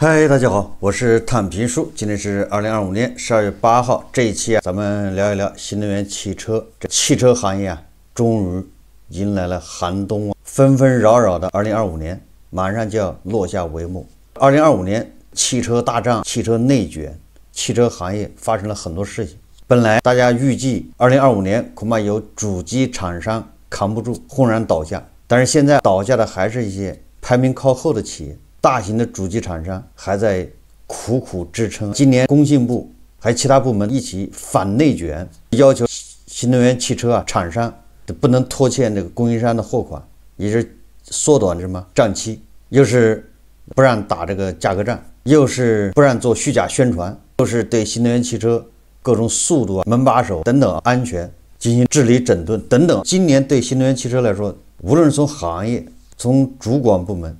嗨，大家好，我是探评书。今天是2025年12月8号，这一期咱们聊一聊新能源汽车。这汽车行业终于迎来了寒冬纷纷扰扰的2025年马上就要落下帷幕。2025年汽车大战、汽车内卷，汽车行业发生了很多事情。本来大家预计2025年恐怕有主机厂商扛不住，轰然倒下，但是现在倒下的还是一些排名靠后的企业。大型的主机厂商还在苦苦支撑。今年工信部还有其他部门一起反内卷，要求新能源汽车厂商不能拖欠这个供应商的货款，也是缩短什么账期，又是不让打这个价格战，又是不让做虚假宣传，又是对新能源汽车各种速度门把手等等安全进行治理整顿等等。今年对新能源汽车来说，无论是从行业、从主管部门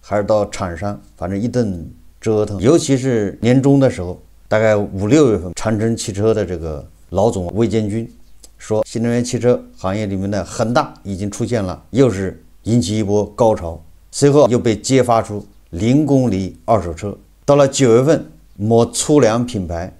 还是到厂商，反正一顿折腾。尤其是年终的时候，大概5、6月份，长城汽车的这个老总魏建军说，新能源汽车行业里面的恒大已经出现了，又是引起一波高潮。随后又被揭发出0公里二手车。到了9月份，某粗粮品牌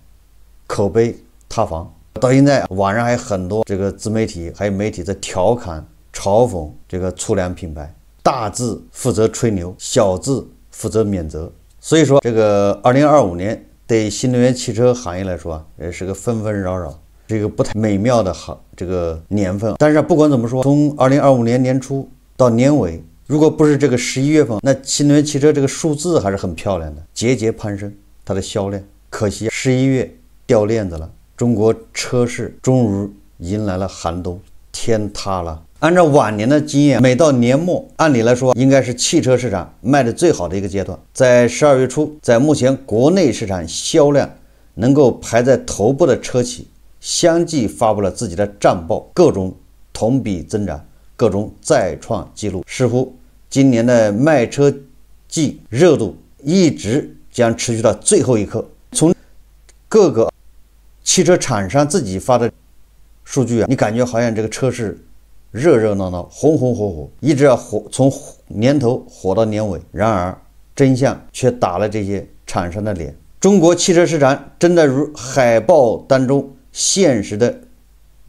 口碑塌房。到现在，网上还有很多这个自媒体还有媒体在调侃、嘲讽这个粗粮品牌。大字负责吹牛，小字负责免责。所以说，这个2025年对新能源汽车行业来说也是个纷纷扰扰，是一个不太美妙的这个年份。但是不管怎么说，从2025年年初到年尾，如果不是这个11月份，那新能源汽车这个数字还是很漂亮的，节节攀升它的销量。可惜11月掉链子了，中国车市终于迎来了寒冬，天塌了。按照往年的经验，每到年末，按理来说应该是汽车市场卖的最好的一个阶段。在12月初，在目前国内市场销量能够排在头部的车企，相继发布了自己的战报，各种同比增长，各种再创纪录。似乎今年的卖车季热度一直将持续到最后一刻。从各个汽车厂商自己发的数据你感觉好像这个车市热热闹闹，红红火火，一直要火，从年头火到年尾。然而真相却打了这些厂商的脸。中国汽车市场真的如海报当中现实的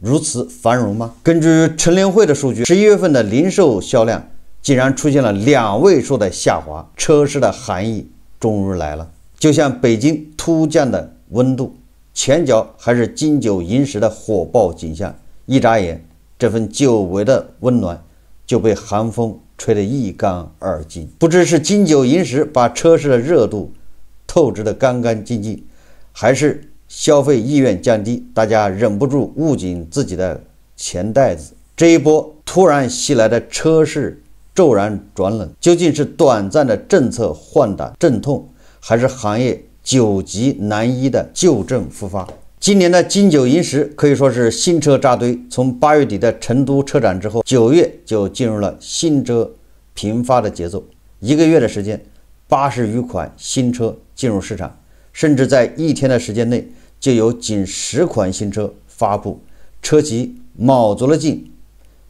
如此繁荣吗？根据乘联会的数据，11月份的零售销量竟然出现了2位数的下滑，车市的寒意终于来了。就像北京突降的温度，前脚还是金九银十的火爆景象，一眨眼这份久违的温暖就被寒风吹得一干二净。不知是金九银十把车市的热度透支得干干净净，还是消费意愿降低，大家忍不住捂紧自己的钱袋子。这一波突然袭来的车市骤然转冷，究竟是短暂的政策换挡阵痛，还是行业久疾难医的旧症复发？今年的金九银十可以说是新车扎堆。从8月底的成都车展之后，9月就进入了新车频发的节奏。1个月的时间，80余款新车进入市场，甚至在1天的时间内就有近10款新车发布，车企卯足了劲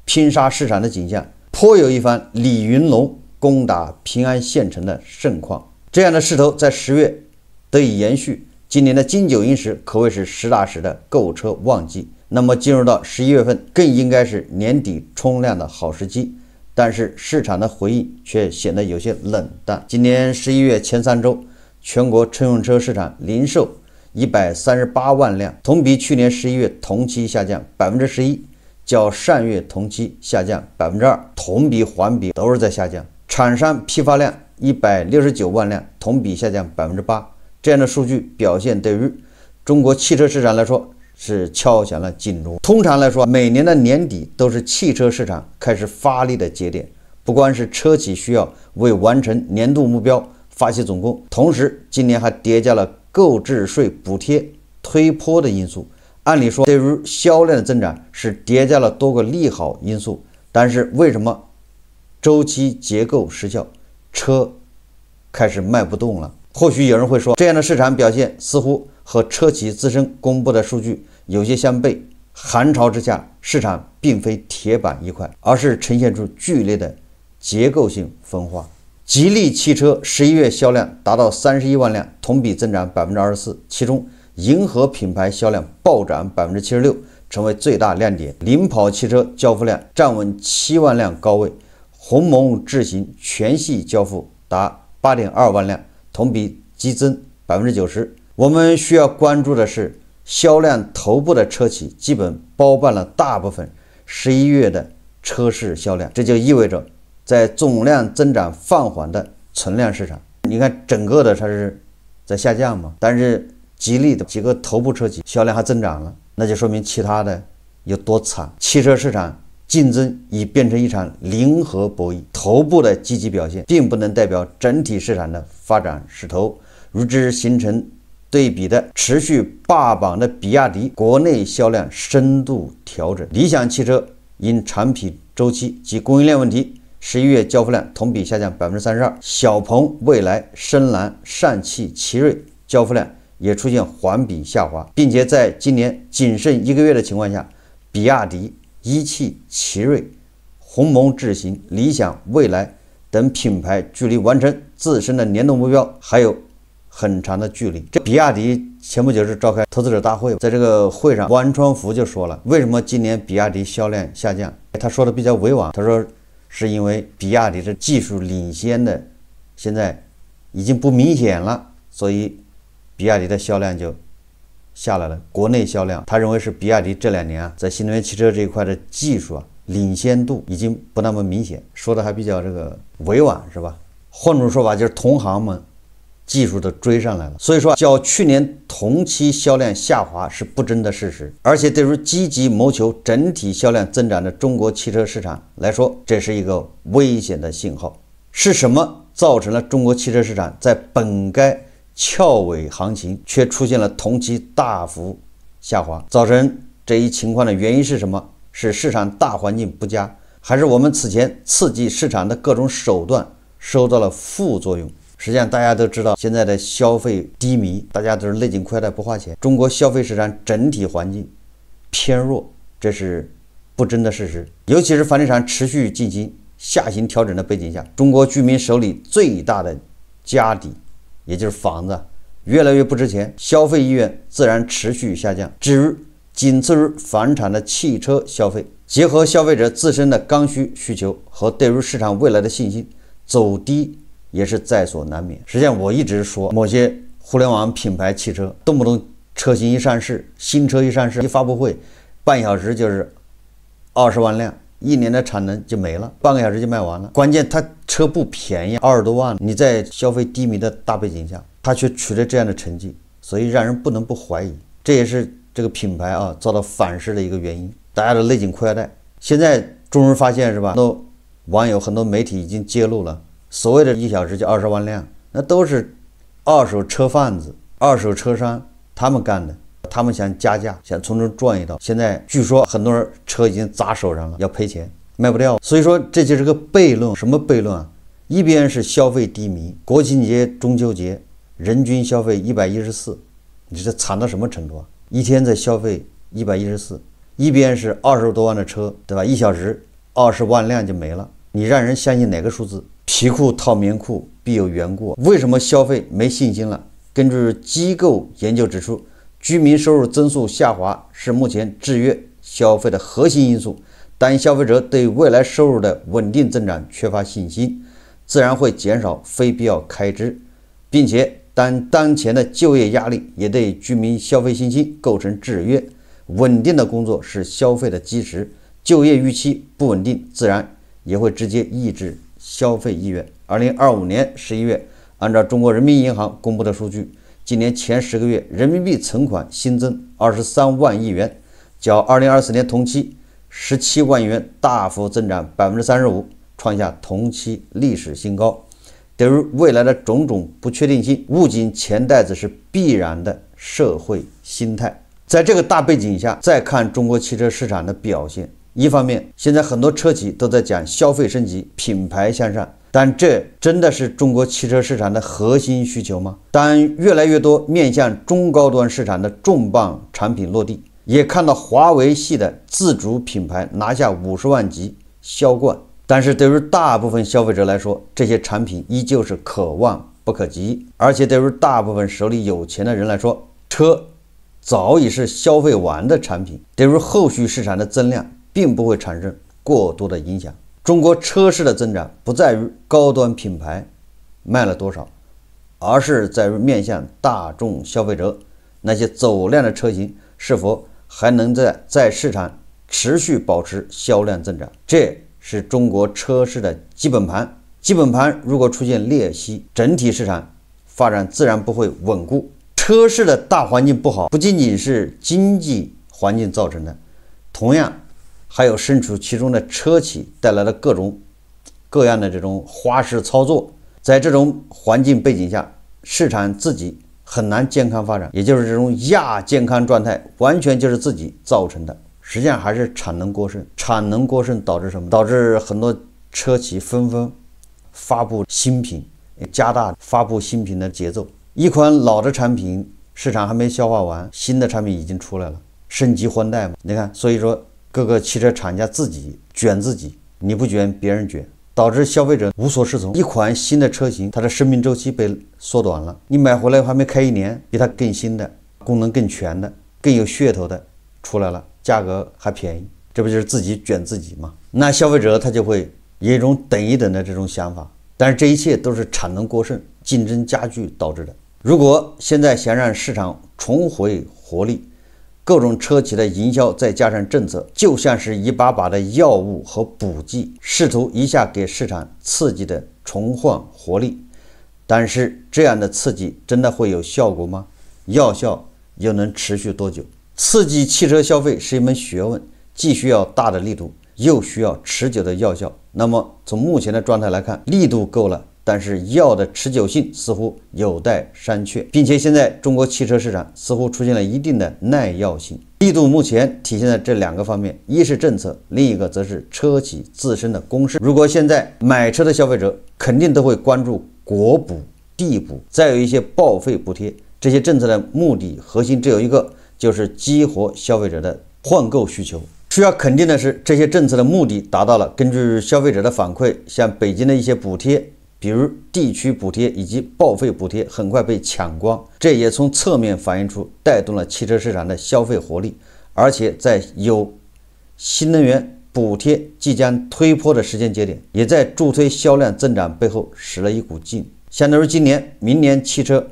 拼杀市场的景象，颇有一番李云龙攻打平安县城的盛况。这样的势头在10月得以延续。今年的金九银十可谓是实打实的购车旺季，那么进入到11月份更应该是年底冲量的好时机，但是市场的回应却显得有些冷淡。今年11月前3周，全国乘用车市场零售138万辆，同比去年11月同期下降11%，较上月同期下降2%，同比环比都是在下降。厂商批发量169万辆，同比下降8%。这样的数据表现对于中国汽车市场来说是敲响了警钟。通常来说，每年的年底都是汽车市场开始发力的节点，不光是车企需要为完成年度目标发起总共，同时今年还叠加了购置税补贴推坡的因素。按理说，对于销量的增长是叠加了多个利好因素，但是为什么周期结构失效，车开始卖不动了？或许有人会说，这样的市场表现似乎和车企自身公布的数据有些相悖。寒潮之下，市场并非铁板一块，而是呈现出剧烈的结构性分化。吉利汽车11月销量达到31万辆，同比增长24%，其中银河品牌销量暴涨76%，成为最大亮点。领跑汽车交付量站稳7万辆高位，鸿蒙智行全系交付达8.2万辆，同比激增90%。我们需要关注的是，销量头部的车企基本包办了大部分11月的车市销量，这就意味着在总量增长放缓的存量市场，你看整个的它是在下降嘛，但是吉利的几个头部车企销量还增长了，那就说明其他的有多惨。汽车市场竞争已变成一场零和博弈，头部的积极表现并不能代表整体市场的发展势头。与之形成对比的持续霸榜的比亚迪，国内销量深度调整。理想汽车因产品周期及供应链问题，11月交付量同比下降32%。小鹏、蔚来、深蓝、上汽、奇瑞交付量也出现环比下滑，并且在今年仅剩1个月的情况下，比亚迪、一汽、奇瑞、鸿蒙智行、理想、蔚来等品牌距离完成自身的年度目标还有很长的距离。这比亚迪前不久是召开投资者大会，在这个会上，王传福就说了，为什么今年比亚迪销量下降？他说的比较委婉，他说是因为比亚迪的技术领先的现在已经不明显了，所以比亚迪的销量就下来了。国内销量，他认为是比亚迪这2年在新能源汽车这一块的技术领先度已经不那么明显，说的还比较这个委婉，是吧？换种说法就是同行们技术都追上来了，所以说较去年同期销量下滑是不争的事实，而且对于积极谋求整体销量增长的中国汽车市场来说，这是一个危险的信号。是什么造成了中国汽车市场在本该翘尾行情却出现了同期大幅下滑？造成这一情况的原因是什么？是市场大环境不佳，还是我们此前刺激市场的各种手段收到了副作用？实际上大家都知道，现在的消费低迷，大家都是勒紧裤带不花钱，中国消费市场整体环境偏弱，这是不争的事实。尤其是房地产持续进行下行调整的背景下，中国居民手里最大的家底，也就是房子，越来越不值钱，消费意愿自然持续下降。至于仅次于房产的汽车消费，结合消费者自身的刚需需求和对于市场未来的信心，走低也是在所难免。实际上我一直说，某些互联网品牌汽车动不动车型一上市，新车一上市，一发布会半小时就是20万辆，1年的产能就没了，半个小时就卖完了。关键它车不便宜，20多万，你在消费低迷的大背景下，它却取得这样的成绩，所以让人不能不怀疑，这也是这个品牌遭到反噬的一个原因。大家都勒紧裤腰带。现在终于发现是吧？很多网友、很多媒体已经揭露了，所谓的1小时就20万辆，那都是二手车贩子、二手车商他们干的。他们想加价，想从中赚一刀。现在据说很多人车已经砸手上了，要赔钱，卖不掉。所以说这就是个悖论。什么悖论啊？一边是消费低迷，国庆节、中秋节人均消费114，你这惨到什么程度啊？一天在消费114，一边是20多万的车，对吧？1小时20万辆就没了，你让人相信哪个数字？皮裤套棉裤必有缘故。为什么消费没信心了？根据机构研究指出，居民收入增速下滑是目前制约消费的核心因素。当消费者对未来收入的稳定增长缺乏信心，自然会减少非必要开支，并且当前的就业压力也对居民消费信心构成制约。稳定的工作是消费的基石，就业预期不稳定，自然也会直接抑制消费意愿。2025年11月，按照中国人民银行公布的数据，今年前10个月人民币存款新增23万亿元，较2024年同期17万亿元大幅增长35%，创下同期历史新高。对于未来的种种不确定性，捂紧钱袋子是必然的社会心态。在这个大背景下，再看中国汽车市场的表现，一方面，现在很多车企都在讲消费升级、品牌向上，但这真的是中国汽车市场的核心需求吗？当越来越多面向中高端市场的重磅产品落地，也看到华为系的自主品牌拿下50万级销冠，但是对于大部分消费者来说，这些产品依旧是可望不可及，而且对于大部分手里有钱的人来说，车早已是消费完的产品，对于后续市场的增量并不会产生过多的影响。中国车市的增长不在于高端品牌卖了多少，而是在于面向大众消费者，那些走量的车型是否还能在市场持续保持销量增长，这是中国车市的基本盘。基本盘如果出现裂隙，整体市场发展自然不会稳固。车市的大环境不好，不仅仅是经济环境造成的，同样还有身处其中的车企带来的各种各样的这种花式操作。在这种环境背景下，市场自己很难健康发展，也就是这种亚健康状态完全就是自己造成的。实际上还是产能过剩，产能过剩导致什么？导致很多车企纷纷发布新品，加大发布新品的节奏。一款老的产品市场还没消化完，新的产品已经出来了，升级换代嘛。你看，所以说各个汽车厂家自己卷自己，你不卷别人卷，导致消费者无所适从。一款新的车型，它的生命周期被缩短了，你买回来还没开1年，比它更新的、功能更全的、更有噱头的出来了，价格还便宜，这不就是自己卷自己吗？那消费者他就会有一种等一等的这种想法，但是这一切都是产能过剩、竞争加剧导致的。如果现在想让市场重回活力，各种车企的营销再加上政策，就像是一把把的药物和补剂，试图一下给市场刺激的重焕活力。但是这样的刺激真的会有效果吗？药效又能持续多久？刺激汽车消费是一门学问，既需要大的力度，又需要持久的药效。那么从目前的状态来看，力度够了，但是药的持久性似乎有待商榷，并且现在中国汽车市场似乎出现了一定的耐药性。力度目前体现在这2个方面，一是政策，另一个则是车企自身的攻势。如果现在买车的消费者肯定都会关注国补、地补，再有一些报废补贴，这些政策的目的核心只有一个，就是激活消费者的换购需求。需要肯定的是，这些政策的目的达到了。根据消费者的反馈，像北京的一些补贴，比如地区补贴以及报废补贴很快被抢光，这也从侧面反映出带动了汽车市场的消费活力。而且在有新能源补贴即将推坡的时间节点，也在助推销量增长背后使了一股劲。相当于今年、明年汽车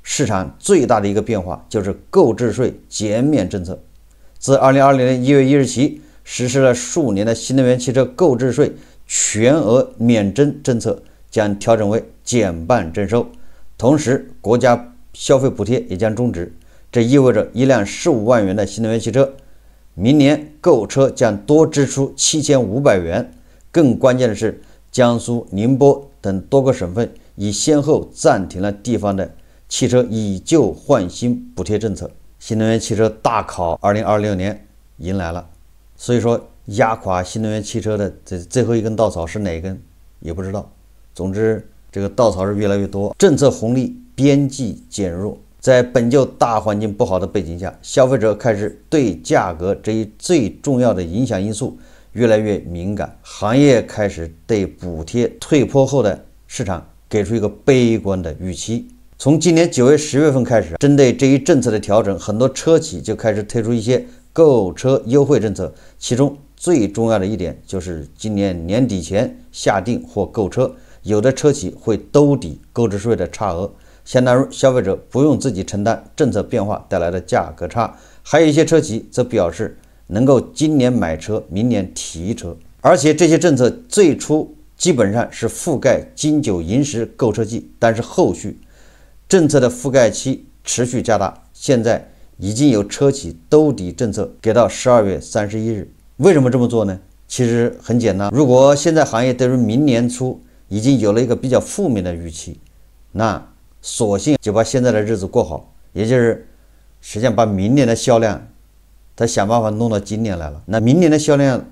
市场最大的一个变化就是购置税减免政策。自2020年1月1日起，实施了数年的新能源汽车购置税全额免征政策将调整为减半征收，同时国家消费补贴也将终止。这意味着一辆15万元的新能源汽车，明年购车将多支出7500元。更关键的是，江苏、宁波等多个省份已先后暂停了地方的汽车以旧换新补贴政策。新能源汽车大考2026年迎来了，所以说压垮新能源汽车的最后一根稻草是哪一根也不知道。总之这个稻草是越来越多，政策红利边际减弱。在本就大环境不好的背景下，消费者开始对价格这一最重要的影响因素越来越敏感，行业开始对补贴退坡后的市场给出一个悲观的预期。从今年9月、10月份开始，针对这一政策的调整，很多车企就开始推出一些购车优惠政策，其中最重要的一点就是今年年底前下定或购车，有的车企会兜底购置税的差额，相当于消费者不用自己承担政策变化带来的价格差。还有一些车企则表示能够今年买车，明年提车，而且这些政策最初基本上是覆盖金九银十购车季，但是后续政策的覆盖期持续加大，现在已经有车企兜底政策给到12月31日。为什么这么做呢？其实很简单，如果现在行业对于明年初已经有了一个比较负面的预期，那索性就把现在的日子过好，也就是实际上把明年的销量他想办法弄到今年来了。那明年的销量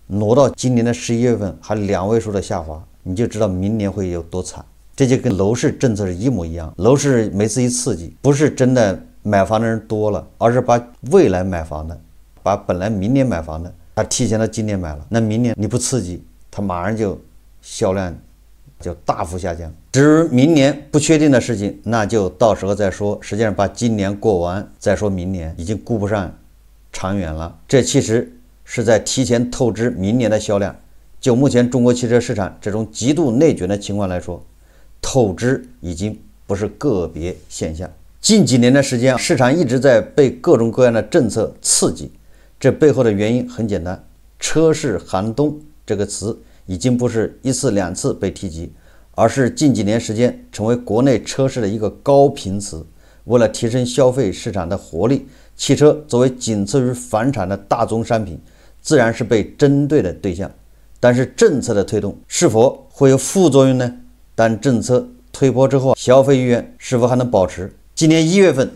挪到今年的11月份还2位数的下滑，你就知道明年会有多惨。这就跟楼市政策是一模一样，楼市每次一刺激，不是真的买房的人多了，而是把未来买房的，把本来明年买房的他提前到今年买了。那明年你不刺激，它马上就销量就大幅下降。至于明年不确定的事情，那就到时候再说。实际上把今年过完再说明年，已经顾不上长远了。这其实是在提前透支明年的销量。就目前中国汽车市场这种极度内卷的情况来说，透支已经不是个别现象。近几年的时间，市场一直在被各种各样的政策刺激，这背后的原因很简单，车市寒冬这个词已经不是一次两次被提及，而是近几年时间成为国内车市的一个高频词。为了提升消费市场的活力，汽车作为仅次于房产的大宗商品，自然是被针对的对象。但是政策的推动是否会有副作用呢？当政策推波之后，消费意愿是否还能保持？今年1月份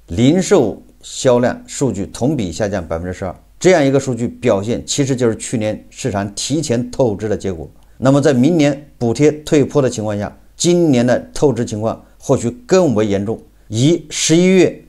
零售销量数据同比下降 12%， 这样一个数据表现其实就是去年市场提前透支的结果。那么在明年补贴退坡的情况下，今年的透支情况或许更为严重。以11月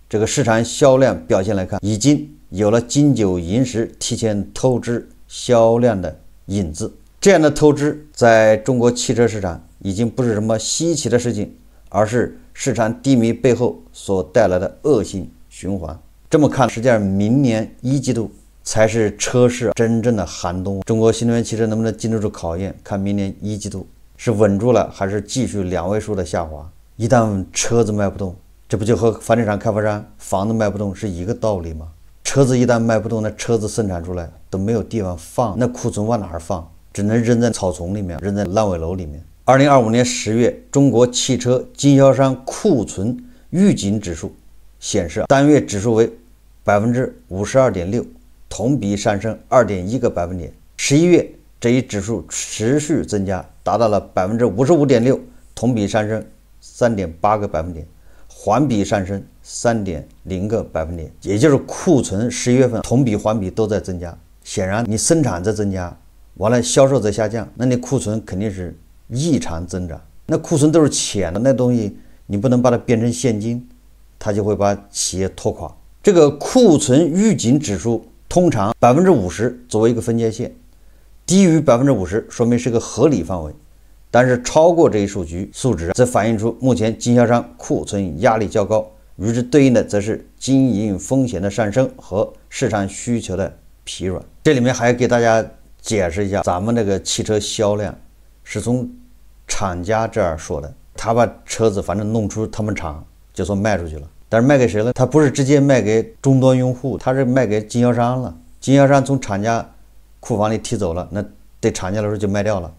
这个市场销量表现来看，已经有了金九银十提前透支销量的影子。这样的透支在中国汽车市场已经不是什么稀奇的事情，而是市场低迷背后所带来的恶性循环。这么看，实际上明年1季度才是车市真正的寒冬。中国新能源汽车能不能经得住考验，看明年1季度是稳住了，还是继续2位数的下滑。一旦车子卖不动，这不就和房地产开发商房子卖不动是一个道理吗？车子一旦卖不动，那车子生产出来都没有地方放，那库存往哪儿放？只能扔在草丛里面，扔在烂尾楼里面。2025年10月，中国汽车经销商库存预警指数显示，单月指数为 52.6%， 同比上升 2.1个百分点。11月这一指数持续增加，达到了 55.6%， 同比上升 3.8个百分点，环比上升 3.0个百分点。也就是库存11月份同比环比都在增加。显然你生产在增加，完了销售在下降，那你库存肯定是异常增长。那库存都是钱的，那东西你不能把它变成现金，它就会把企业拖垮。这个库存预警指数通常 50% 作为一个分界线，低于 50% 说明是个合理范围，但是超过这一数值，则反映出目前经销商库存压力较高，与之对应的则是经营风险的上升和市场需求的疲软。这里面还要给大家解释一下，咱们这个汽车销量是从厂家这儿说的，他把车子反正弄出他们厂就说卖出去了，但是卖给谁了？他不是直接卖给终端用户，他是卖给经销商了。经销商从厂家库房里提走了，那对厂家来说就卖掉了。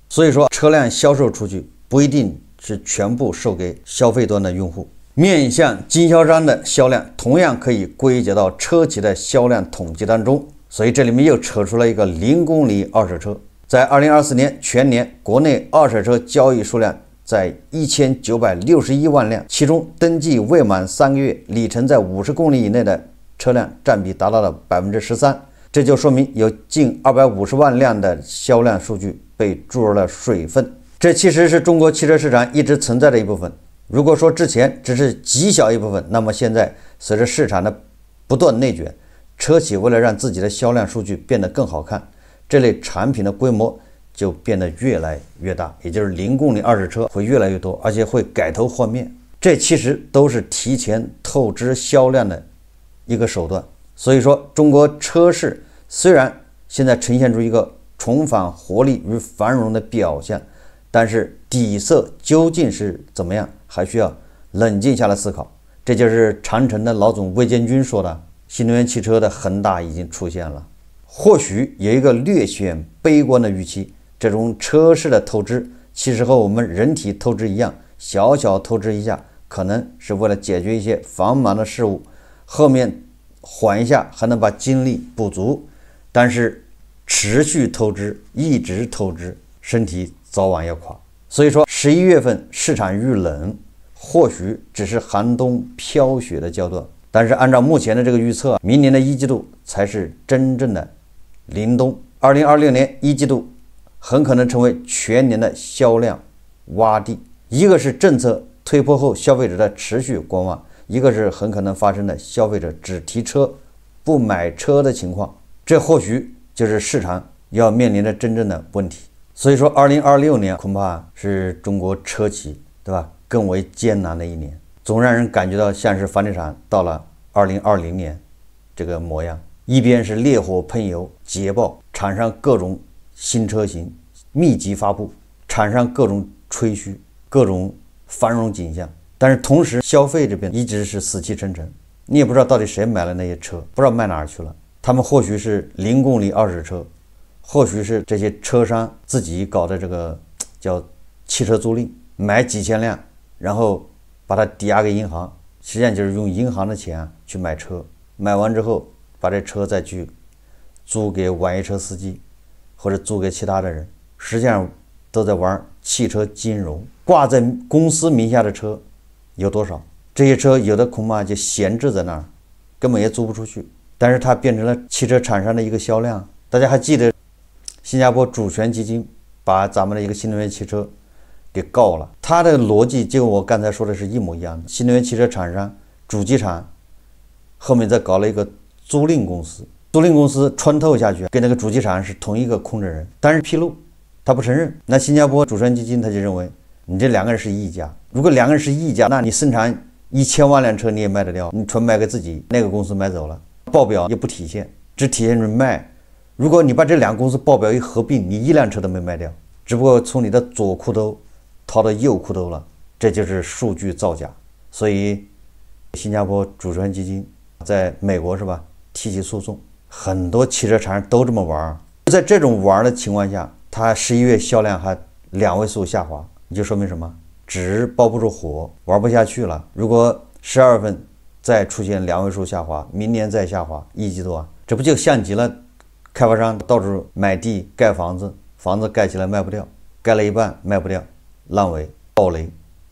所以说车辆销售出去不一定是全部售给消费端的用户，面向经销商的销量同样可以归结到车企的销量统计当中。所以这里面又扯出了一个0公里二手车。在2024年全年，国内二手车交易数量在1961万辆，其中登记未满3个月、里程在50公里以内的车辆占比达到了 13%， 这就说明有近250万辆的销量数据被注入了水分。这其实是中国汽车市场一直存在的一部分。如果说之前只是极小一部分，那么现在随着市场的不断内卷，车企为了让自己的销量数据变得更好看，这类产品的规模就变得越来越大，也就是0公里二手车会越来越多，而且会改头换面。这其实都是提前透支销量的一个手段。所以说，中国车市虽然现在呈现出一个重返活力与繁荣的表象，但是底色究竟是怎么样，还需要冷静下来思考。这就是长城的老总魏建军说的，新能源汽车的恒大已经出现了。或许有一个略显悲观的预期，这种车市的透支其实和我们人体透支一样，小小透支一下，可能是为了解决一些繁忙的事物，后面缓一下还能把精力补足。但是持续透支，一直透支，身体早晚要垮。所以说11月份市场遇冷，或许只是寒冬飘雪的阶段，但是按照目前的这个预测，明年的1季度才是真正的凛冬。2026年1季度很可能成为全年的销量洼地。一个是政策推坡后消费者的持续观望，一个是很可能发生的消费者只提车不买车的情况。这或许就是市场要面临着真正的问题。所以说2026年恐怕是中国车企，对吧，更为艰难的一年，总让人感觉到像是房地产到了2020年这个模样，一边是烈火喷油捷报，厂商各种新车型密集发布，厂商各种吹嘘，各种繁荣景象，但是同时消费这边一直是死气沉沉，你也不知道到底谁买了那些车，不知道卖哪儿去了。他们或许是零公里二手车，或许是这些车商自己搞的这个叫汽车租赁，买几千辆，然后把它抵押给银行，实际上就是用银行的钱去买车，买完之后把这车再去租给网约车司机或者租给其他的人，实际上都在玩汽车金融。挂在公司名下的车有多少？这些车有的恐怕就闲置在那儿，根本也租不出去，但是它变成了汽车厂商的一个销量。大家还记得新加坡主权基金把咱们的一个新能源汽车给告了，它的逻辑就我刚才说的是一模一样的。新能源汽车厂商主机厂后面再搞了一个租赁公司，租赁公司穿透下去，跟那个主机厂是同一个控制人，但是披露他不承认。那新加坡主权基金他就认为你这两个人是一家，如果两个人是一家，那你生产1000万辆车你也卖得掉，你纯卖给自己，那个公司买走了，报表也不体现，只体现出卖。如果你把这两个公司报表一合并，你一辆车都没卖掉，只不过从你的左裤兜掏到右裤兜了，这就是数据造假。所以新加坡主权基金在美国是吧提起诉讼，很多汽车厂商都这么玩。在这种玩的情况下，它11月销量还2位数下滑，你就说明什么？纸包不住火，玩不下去了。如果12月份再出现2位数下滑，明年再下滑1季度啊，这不就像极了开发商到处买地盖房子，房子盖起来卖不掉，盖了一半卖不掉，烂尾暴雷。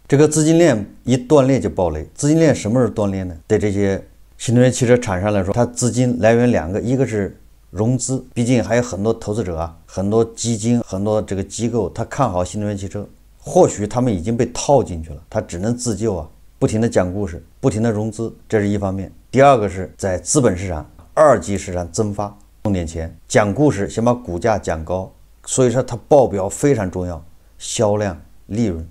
这个资金链一断裂就暴雷。资金链什么时候断裂呢？对这些新能源汽车厂商来说，它资金来源两个，一个是融资，毕竟还有很多投资者啊，很多基金，很多这个机构，他看好新能源汽车，或许他们已经被套进去了，他只能自救啊，不停的讲故事，不停的融资，这是一方面。第二个是在资本市场二级市场增发，弄点钱，讲故事，先把股价讲高，所以说它报表非常重要，销量、利润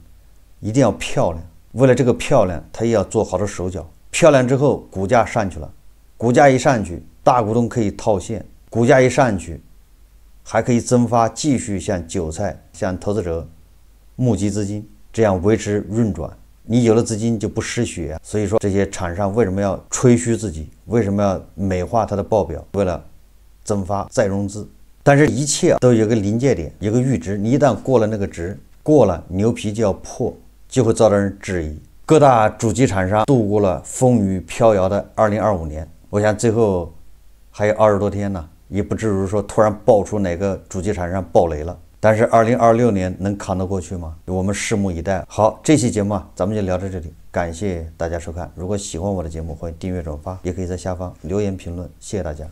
一定要漂亮。为了这个漂亮，它也要做好多手脚。漂亮之后，股价上去了，股价一上去，大股东可以套现，股价一上去，还可以增发，继续向韭菜、向投资者募集资金，这样维持运转。你有了资金就不失血啊。所以说这些厂商为什么要吹嘘自己，为什么要美化它的报表？为了增发再融资。但是一切都有个临界点，有个阈值，你一旦过了那个值，过了牛皮就要破，就会遭到人质疑。各大主机厂商度过了风雨飘摇的2025年，我想最后还有20多天呢，也不至于说突然爆出哪个主机厂商爆雷了。但是2026年能扛得过去吗？我们拭目以待。好，这期节目咱们就聊到这里，感谢大家收看。如果喜欢我的节目，欢迎订阅转发，也可以在下方留言评论，谢谢大家。